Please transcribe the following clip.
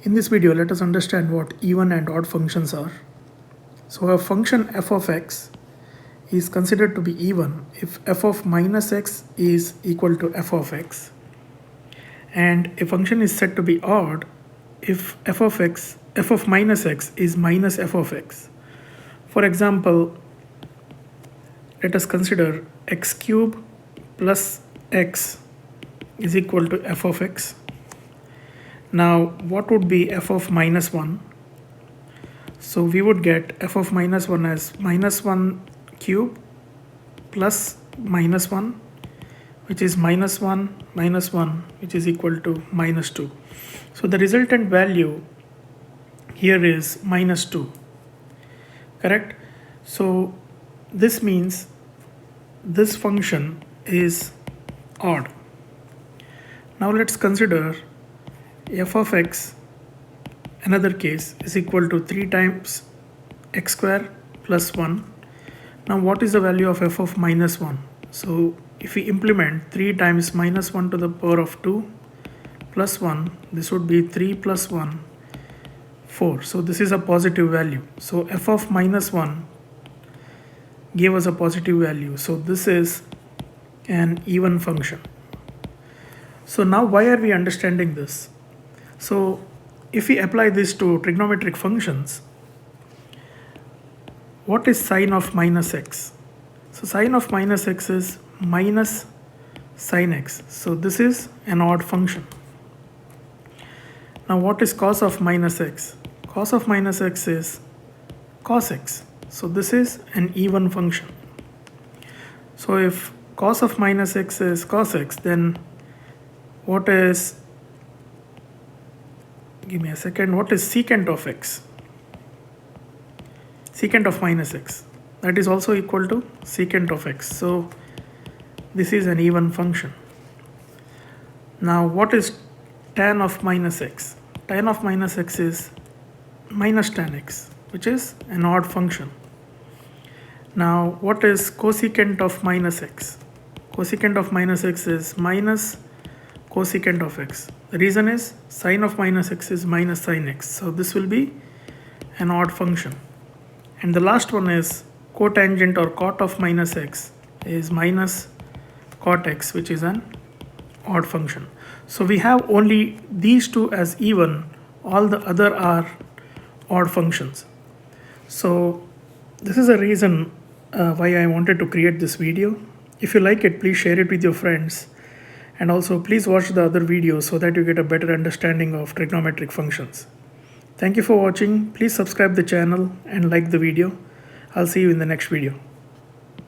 In this video, let us understand what even and odd functions are. So a function f of x is considered to be even if f of minus x is equal to f of x, and a function is said to be odd if f of minus x is minus f of x. For example, let us consider x cube plus x is equal to f of x. Now what would be f of minus 1? So we would get f of minus 1 as minus 1 cube plus minus 1, which is minus 1 minus 1, which is equal to minus 2. So the resultant value here is minus 2, correct? So this means this function is odd. Now let's consider f of x, another case, is equal to 3 times x square plus 1. Now what is the value of f of minus 1? So if we implement 3 times minus 1 to the power of 2 plus 1, this would be 3 plus 1, 4. So this is a positive value. So f of minus 1 gave us a positive value. So this is an even function. So now why are we understanding this? So if we apply this to trigonometric functions, what is sine of minus x? So sine of minus x is minus sine x. So this is an odd function. Now what is cos of minus x? Cos of minus x is cos x. So this is an even function. So if cos of minus x is cos x, then what is, give me a second, what is secant of x? Secant of minus x, that is also equal to secant of x. So this is an even function. Now what is tan of minus x? Tan of minus x is minus tan x, which is an odd function. Now what is cosecant of minus x? Cosecant of minus x is minus cosecant of x. The reason is sine of minus x is minus sine x. So this will be an odd function. And the last one is cotangent or cot of minus x is minus cot x, which is an odd function. So we have only these two as even, all the other are odd functions. So this is a reason why I wanted to create this video. If you like it, please share it with your friends. And also please watch the other videos so that you get a better understanding of trigonometric functions. Thank you for watching. Please subscribe the channel and like the video. I'll see you in the next video.